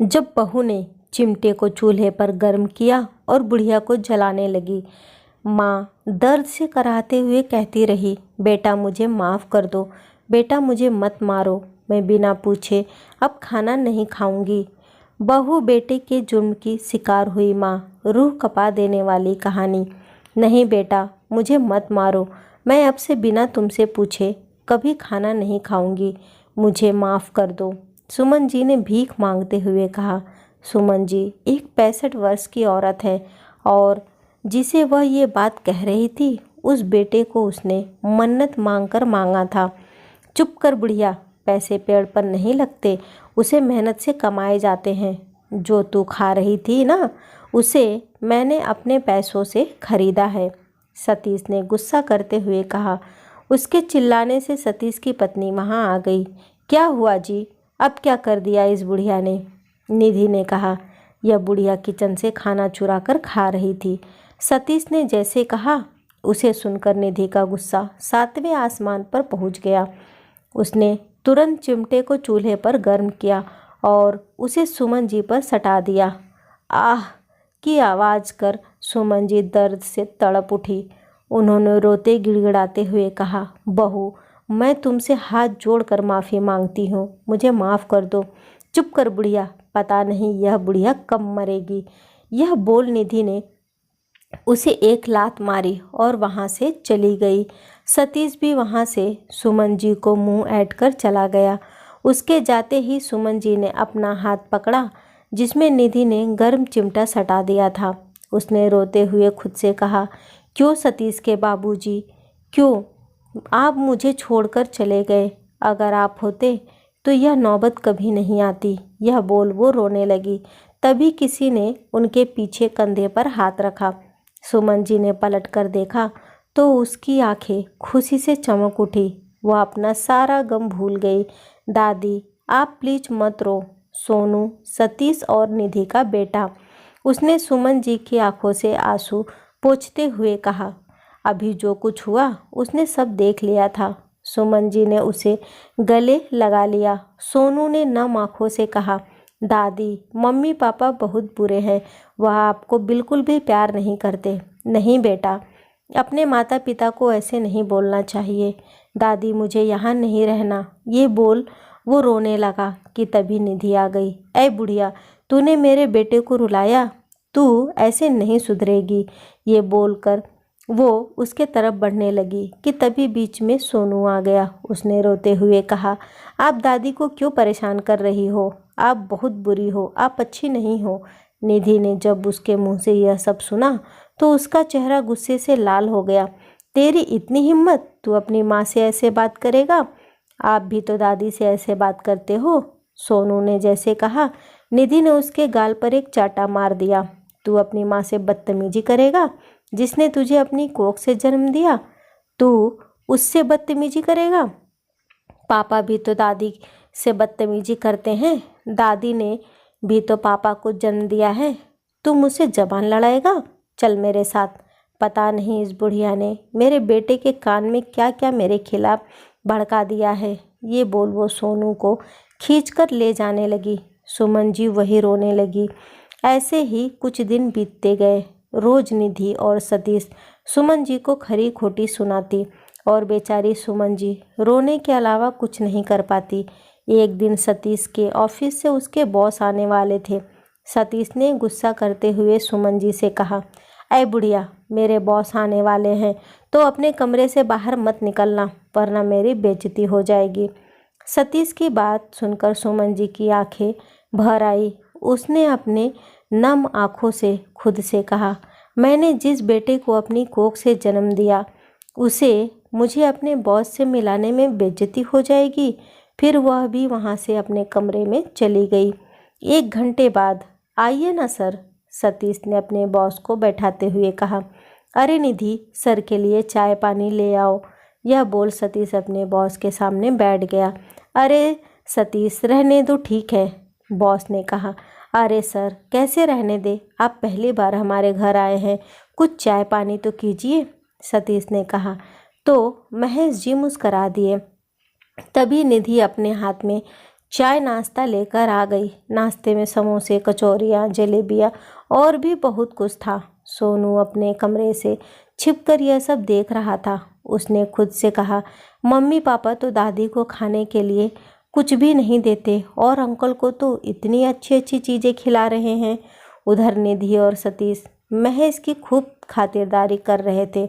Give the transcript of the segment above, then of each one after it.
जब बहू ने चिमटे को चूल्हे पर गर्म किया और बुढ़िया को जलाने लगी, माँ दर्द से कराहते हुए कहती रही, बेटा मुझे माफ़ कर दो, बेटा मुझे मत मारो, मैं बिना पूछे अब खाना नहीं खाऊंगी। बहू बेटे के जुर्म की शिकार हुई माँ, रूह कपा देने वाली कहानी। नहीं बेटा, मुझे मत मारो, मैं अब से बिना तुमसे पूछे कभी खाना नहीं खाऊंगी, मुझे माफ़ कर दो। सुमन जी ने भीख मांगते हुए कहा। सुमन जी एक 65 वर्ष की औरत है और जिसे वह ये बात कह रही थी, उस बेटे को उसने मन्नत मांगकर मांगा था। चुप कर बुढ़िया, पैसे पेड़ पर नहीं लगते, उसे मेहनत से कमाए जाते हैं। जो तू खा रही थी ना, उसे मैंने अपने पैसों से खरीदा है, सतीश ने गुस्सा करते हुए कहा। उसके चिल्लाने से सतीश की पत्नी वहां आ गई। क्या हुआ जी, अब क्या कर दिया इस बुढ़िया ने? निधि ने कहा। यह बुढ़िया किचन से खाना चुरा कर खा रही थी, सतीश ने जैसे कहा। उसे सुनकर निधि का गुस्सा 7वें आसमान पर पहुंच गया। उसने तुरंत चिमटे को चूल्हे पर गर्म किया और उसे सुमन जी पर सटा दिया। आह की आवाज़ कर सुमन जी दर्द से तड़प उठी। उन्होंने रोते गिड़गिड़ाते हुए कहा, बहू मैं तुमसे हाथ जोड़कर माफ़ी मांगती हूँ, मुझे माफ़ कर दो। चुप कर बुढ़िया, पता नहीं यह बुढ़िया कब मरेगी। यह बोल निधि ने उसे एक लात मारी और वहाँ से चली गई। सतीश भी वहाँ से सुमन जी को मुंह ऐंठ कर चला गया। उसके जाते ही सुमन जी ने अपना हाथ पकड़ा जिसमें निधि ने गर्म चिमटा सटा दिया था। उसने रोते हुए खुद से कहा, क्यों सतीश के बाबूजी, क्यों आप मुझे छोड़कर चले गए? अगर आप होते तो यह नौबत कभी नहीं आती। यह बोल वो रोने लगी। तभी किसी ने उनके पीछे कंधे पर हाथ रखा। सुमन जी ने पलट कर देखा तो उसकी आंखें खुशी से चमक उठी। वह अपना सारा गम भूल गई। दादी आप प्लीज मत रो, सोनू सतीश और निधि का बेटा, उसने सुमन जी की आंखों से आंसू पोंछते हुए कहा। अभी जो कुछ हुआ उसने सब देख लिया था। सुमन जी ने उसे गले लगा लिया। सोनू ने नम आंखों से कहा, दादी मम्मी पापा बहुत बुरे हैं, वह आपको बिल्कुल भी प्यार नहीं करते। नहीं बेटा, अपने माता पिता को ऐसे नहीं बोलना चाहिए। दादी मुझे यहाँ नहीं रहना, ये बोल वो रोने लगा कि तभी निधि आ गई। ऐ बुढ़िया, तूने मेरे बेटे को रुलाया, तू ऐसे नहीं सुधरेगी। ये बोलकर वो उसके तरफ बढ़ने लगी कि तभी बीच में सोनू आ गया। उसने रोते हुए कहा, आप दादी को क्यों परेशान कर रही हो? आप बहुत बुरी हो, आप अच्छी नहीं हो। निधि ने जब उसके मुंह से यह सब सुना तो उसका चेहरा गुस्से से लाल हो गया। तेरी इतनी हिम्मत, तू अपनी माँ से ऐसे बात करेगा? आप भी तो दादी से ऐसे बात करते हो, सोनू ने जैसे कहा। निधि ने उसके गाल पर एक चाटा मार दिया। तू अपनी माँ से बदतमीजी करेगा? जिसने तुझे अपनी कोख से जन्म दिया, तू उससे बदतमीजी करेगा? पापा भी तो दादी से बदतमीजी करते हैं, दादी ने भी तो पापा को जन्म दिया है। तू मुझसे जबान लड़ाएगा? चल मेरे साथ। पता नहीं इस बुढ़िया ने मेरे बेटे के कान में क्या क्या मेरे खिलाफ भड़का दिया है। ये बोल वो सोनू को खींचकर ले जाने लगी। सुमन जी वही रोने लगी। ऐसे ही कुछ दिन बीतते गए। रोज निधि और सतीश सुमन जी को खरी खोटी सुनाती और बेचारी सुमन जी रोने के अलावा कुछ नहीं कर पाती। एक दिन सतीश के ऑफिस से उसके बॉस आने वाले थे। सतीश ने गुस्सा करते हुए सुमन जी से कहा, ऐ बुढ़िया, मेरे बॉस आने वाले हैं तो अपने कमरे से बाहर मत निकलना, वरना मेरी बेइज्जती हो जाएगी। सतीश की बात सुनकर सुमन जी की आंखें भर आई। उसने अपने नम आंखों से खुद से कहा, मैंने जिस बेटे को अपनी कोख से जन्म दिया, उसे मुझे अपने बॉस से मिलाने में बेइज्जती हो जाएगी। फिर वह भी वहाँ से अपने कमरे में चली गई। 1 घंटे बाद, आइए ना सर, सतीश ने अपने बॉस को बैठाते हुए कहा। अरे निधि, सर के लिए चाय पानी ले आओ। यह बोल सतीश अपने बॉस के सामने बैठ गया। अरे सतीश, रहने दो, ठीक है, बॉस ने कहा। अरे सर, कैसे रहने दे, आप पहली बार हमारे घर आए हैं, कुछ चाय पानी तो कीजिए, सतीश ने कहा। तो महेश जी मुस्करा दिए। तभी निधि अपने हाथ में चाय नाश्ता लेकर आ गई। नाश्ते में समोसे, कचौरियाँ, जलेबियाँ और भी बहुत कुछ था। सोनू अपने कमरे से छिपकर यह सब देख रहा था। उसने खुद से कहा, मम्मी पापा तो दादी को खाने के लिए कुछ भी नहीं देते और अंकल को तो इतनी अच्छी अच्छी चीज़ें खिला रहे हैं। उधर निधि और सतीश महेश की खूब खातिरदारी कर रहे थे।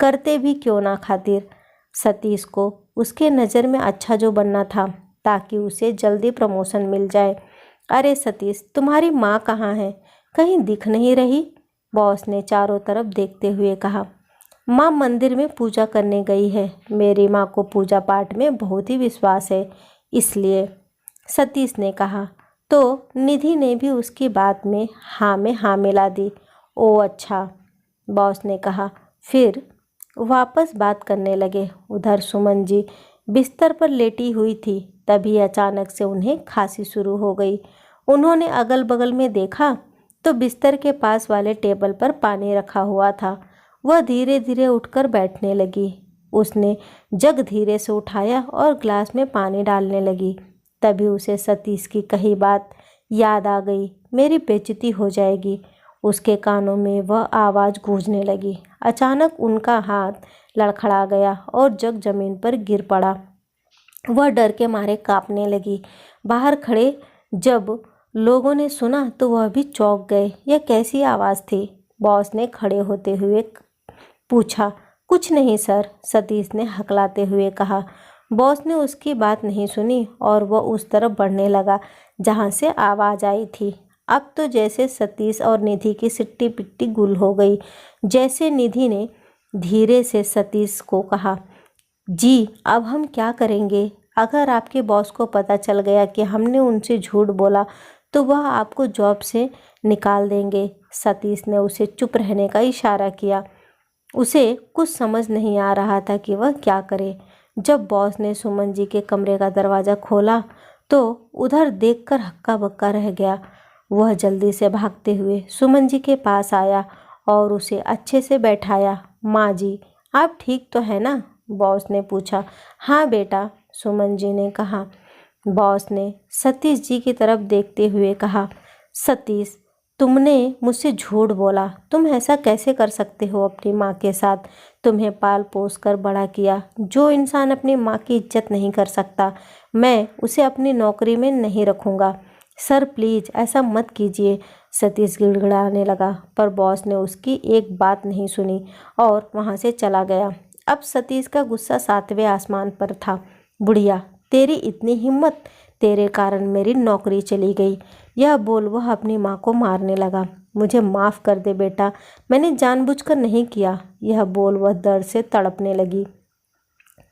करते भी क्यों ना खातिर। सतीश को उसके नज़र में अच्छा जो बनना था ताकि उसे जल्दी प्रमोशन मिल जाए। अरे सतीश, तुम्हारी माँ कहाँ है? कहीं दिख नहीं रही? बॉस ने चारों तरफ देखते हुए कहा। माँ मंदिर में पूजा करने गई है। मेरी माँ को पूजा पाठ में बहुत ही विश्वास है, इसलिए, सतीश ने कहा। तो निधि ने भी उसकी बात में हाँ मिला दी। ओ अच्छा, बॉस ने कहा। फिर वापस बात करने लगे। उधर सुमन जी बिस्तर पर लेटी हुई थी। तभी अचानक से उन्हें खांसी शुरू हो गई। उन्होंने अगल बगल में देखा तो बिस्तर के पास वाले टेबल पर पानी रखा हुआ था। वह धीरे धीरे उठकर बैठने लगी। उसने जग धीरे से उठाया और ग्लास में पानी डालने लगी। तभी उसे सतीश की कही बात याद आ गई। मेरी बेइज्जती हो जाएगी। उसके कानों में वह आवाज़ गूंजने लगी। अचानक उनका हाथ लड़खड़ा गया और जग जमीन पर गिर पड़ा। वह डर के मारे कांपने लगी। बाहर खड़े जब लोगों ने सुना तो वह भी चौंक गए। यह कैसी आवाज़ थी? बॉस ने खड़े होते हुए पूछा। कुछ नहीं सर, सतीश ने हकलाते हुए कहा। बॉस ने उसकी बात नहीं सुनी और वह उस तरफ बढ़ने लगा जहां से आवाज़ आई थी। अब तो जैसे सतीश और निधि की सिट्टी पिट्टी गुल हो गई। जैसे निधि ने धीरे से सतीश को कहा, जी अब हम क्या करेंगे? अगर आपके बॉस को पता चल गया कि हमने उनसे झूठ बोला तो वह आपको जॉब से निकाल देंगे। सतीश ने उसे चुप रहने का इशारा किया। उसे कुछ समझ नहीं आ रहा था कि वह क्या करे। जब बॉस ने सुमन जी के कमरे का दरवाज़ा खोला तो उधर देखकर हक्का बक्का रह गया। वह जल्दी से भागते हुए सुमन जी के पास आया और उसे अच्छे से बैठाया। माँ जी, आप ठीक तो है ना? बॉस ने पूछा। हाँ बेटा, सुमन जी ने कहा। बॉस ने सतीश जी की तरफ देखते हुए कहा, सतीश, तुमने मुझसे झूठ बोला। तुम ऐसा कैसे कर सकते हो अपनी माँ के साथ? तुम्हें पाल पोस कर बड़ा किया। जो इंसान अपनी माँ की इज्जत नहीं कर सकता, मैं उसे अपनी नौकरी में नहीं रखूँगा। सर प्लीज़ ऐसा मत कीजिए, सतीश गिड़गिड़ाने लगा। पर बॉस ने उसकी एक बात नहीं सुनी और वहाँ से चला गया। अब सतीश का गुस्सा 7वें आसमान पर था। बुढ़िया, तेरी इतनी हिम्मत! तेरे कारण मेरी नौकरी चली गई। यह बोल वह अपनी माँ को मारने लगा। मुझे माफ़ कर दे बेटा, मैंने जानबूझकर नहीं किया। यह बोल वह दर्द से तड़पने लगी।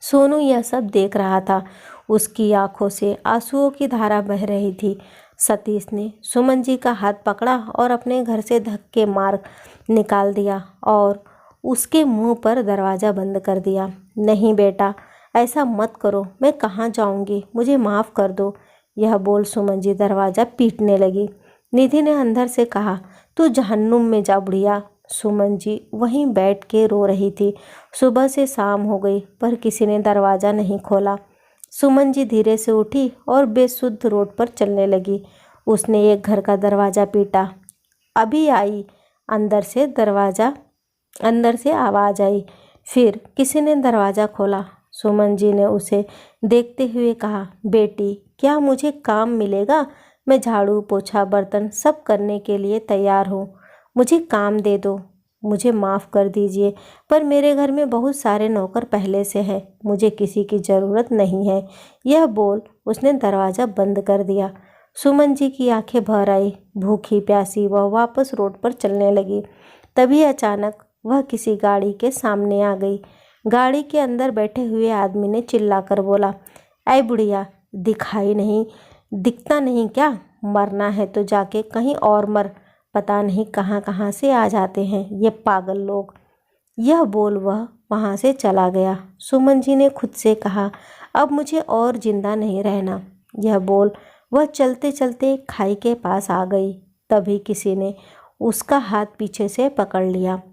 सोनू यह सब देख रहा था। उसकी आंखों से आंसुओं की धारा बह रही थी। सतीश ने सुमन जी का हाथ पकड़ा और अपने घर से धक्के मार निकाल दिया और उसके मुंह पर दरवाज़ा बंद कर दिया। नहीं बेटा, ऐसा मत करो। मैं कहाँ जाऊँगी? मुझे माफ़ कर दो। यह बोल सुमन जी दरवाज़ा पीटने लगी। निधि ने अंदर से कहा, तू जहन्नुम में जा बुढ़िया। सुमन जी वहीं बैठ के रो रही थी। सुबह से शाम हो गई पर किसी ने दरवाज़ा नहीं खोला। सुमन जी धीरे से उठी और बेसुध रोड पर चलने लगी। उसने एक घर का दरवाज़ा पीटा। अभी आई। अंदर से आवाज़ आई। फिर किसी ने दरवाज़ा खोला। सुमन जी ने उसे देखते हुए कहा, बेटी क्या मुझे काम मिलेगा? मैं झाड़ू पोछा बर्तन सब करने के लिए तैयार हूँ। मुझे काम दे दो। मुझे माफ़ कर दीजिए पर मेरे घर में बहुत सारे नौकर पहले से हैं। मुझे किसी की ज़रूरत नहीं है। यह बोल उसने दरवाज़ा बंद कर दिया। सुमन जी की आंखें भर आई। भूखी प्यासी वह वापस रोड पर चलने लगी। तभी अचानक वह किसी गाड़ी के सामने आ गई। गाड़ी के अंदर बैठे हुए आदमी ने चिल्लाकर बोला, ऐ बुढ़िया, दिखता नहीं क्या? मरना है तो जाके कहीं और मर। पता नहीं कहाँ कहाँ से आ जाते हैं ये पागल लोग। यह बोल वह वहाँ से चला गया। सुमन जी ने खुद से कहा, अब मुझे और जिंदा नहीं रहना। यह बोल वह चलते चलते खाई के पास आ गई। तभी किसी ने उसका हाथ पीछे से पकड़ लिया।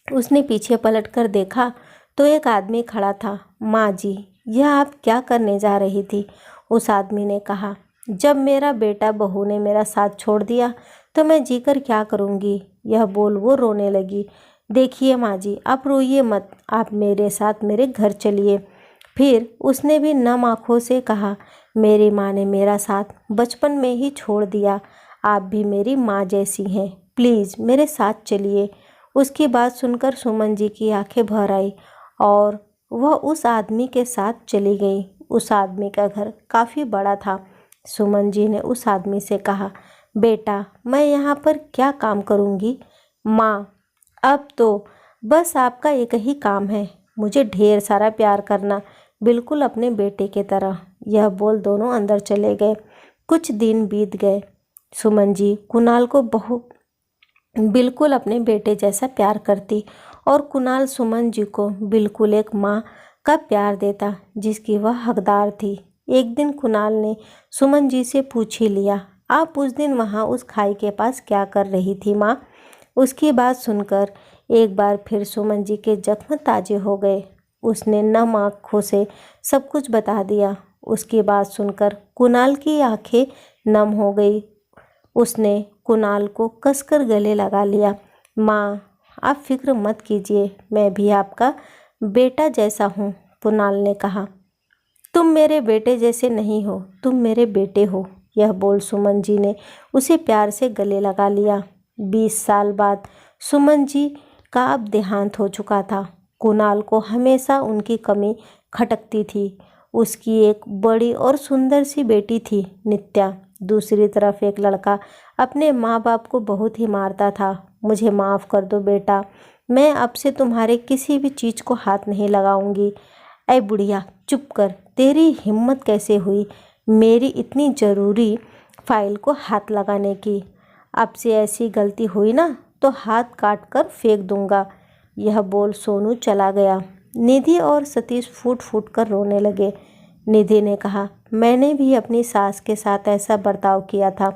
उसने पीछे पलटकर देखा तो एक आदमी खड़ा था। माँ जी, यह आप क्या करने जा रही थी? उस आदमी ने कहा, जब मेरा बेटा बहू ने मेरा साथ छोड़ दिया तो मैं जीकर क्या करूँगी। यह बोल वो रोने लगी। देखिए माँ जी, आप रोइए मत, आप मेरे साथ मेरे घर चलिए। फिर उसने भी नम आँखों से कहा, मेरी माँ ने मेरा साथ बचपन में ही छोड़ दिया, आप भी मेरी माँ जैसी हैं, प्लीज़ मेरे साथ चलिए। उसकी बात सुनकर सुमन जी की आंखें भर आई और वह उस आदमी के साथ चली गई। उस आदमी का घर काफ़ी बड़ा था। सुमन जी ने उस आदमी से कहा, बेटा मैं यहाँ पर क्या काम करूँगी। माँ, अब तो बस आपका एक ही काम है, मुझे ढेर सारा प्यार करना, बिल्कुल अपने बेटे की तरह। यह बोल दोनों अंदर चले गए। कुछ दिन बीत गए। सुमन जी कुणाल को बिल्कुल अपने बेटे जैसा प्यार करती और कुणाल सुमन जी को बिल्कुल एक माँ का प्यार देता जिसकी वह हकदार थी। एक दिन कुणाल ने सुमन जी से पूछ ही लिया, आप उस दिन वहाँ उस खाई के पास क्या कर रही थी माँ। उसकी बात सुनकर एक बार फिर सुमन जी के जख्म ताजे हो गए। उसने नम आँखों से सब कुछ बता दिया। उसकी बात सुनकर कुणाल की आंखें नम हो गई। उसने कुणाल को कसकर गले लगा लिया। माँ, आप फिक्र मत कीजिए, मैं भी आपका बेटा जैसा हूँ। कुणाल ने कहा, तुम मेरे बेटे जैसे नहीं हो, तुम मेरे बेटे हो। यह बोल सुमन जी ने उसे प्यार से गले लगा लिया। 20 साल बाद सुमन जी का अब देहांत हो चुका था। कुणाल को हमेशा उनकी कमी खटकती थी। उसकी एक बड़ी और सुंदर सी बेटी थी नित्या। दूसरी तरफ एक लड़का अपने माँ बाप को बहुत ही मारता था। मुझे माफ़ कर दो बेटा, मैं अब से तुम्हारे किसी भी चीज़ को हाथ नहीं लगाऊंगी। ऐ बुढ़िया, चुप कर, तेरी हिम्मत कैसे हुई मेरी इतनी ज़रूरी फाइल को हाथ लगाने की। अब से ऐसी गलती हुई ना तो हाथ काट कर फेंक दूंगा। यह बोल सोनू चला गया। निधि और सतीश फूट फूट कर रोने लगे। निधि ने कहा, मैंने भी अपनी सास के साथ ऐसा बर्ताव किया था,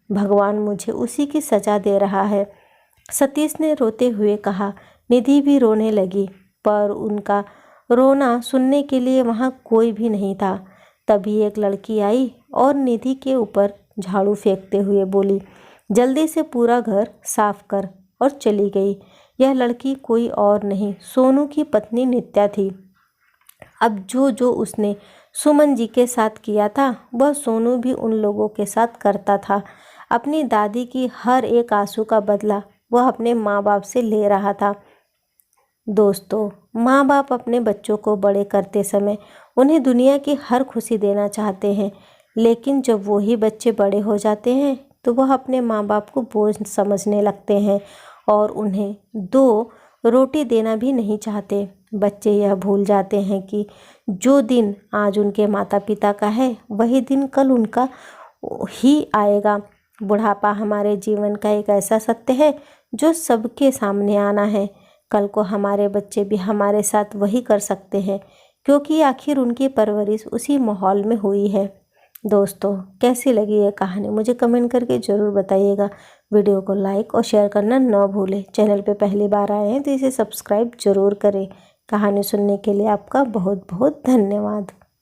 भगवान मुझे उसी की सज़ा दे रहा है। सतीश ने रोते हुए कहा। निधि भी रोने लगी, पर उनका रोना सुनने के लिए वहाँ कोई भी नहीं था। तभी एक लड़की आई और निधि के ऊपर झाड़ू फेंकते हुए बोली, जल्दी से पूरा घर साफ कर, और चली गई। यह लड़की कोई और नहीं, सोनू की पत्नी नित्या थी। अब जो उसने सुमन जी के साथ किया था वह सोनू भी उन लोगों के साथ करता था। अपनी दादी की हर एक आंसू का बदला वह अपने माँ बाप से ले रहा था। दोस्तों, माँ बाप अपने बच्चों को बड़े करते समय उन्हें दुनिया की हर खुशी देना चाहते हैं, लेकिन जब वही बच्चे बड़े हो जाते हैं तो वह अपने माँ बाप को बोझ समझने लगते हैं और उन्हें 2 रोटी देना भी नहीं चाहते। बच्चे यह भूल जाते हैं कि जो दिन आज उनके माता पिता का है वही दिन कल उनका ही आएगा। बुढ़ापा हमारे जीवन का एक ऐसा सत्य है जो सबके सामने आना है। कल को हमारे बच्चे भी हमारे साथ वही कर सकते हैं, क्योंकि आखिर उनकी परवरिश उसी माहौल में हुई है। दोस्तों, कैसी लगी ये कहानी मुझे कमेंट करके ज़रूर बताइएगा। वीडियो को लाइक और शेयर करना न भूलें। चैनल पे पहली बार आए हैं तो इसे सब्सक्राइब ज़रूर करें। कहानी सुनने के लिए आपका बहुत बहुत धन्यवाद।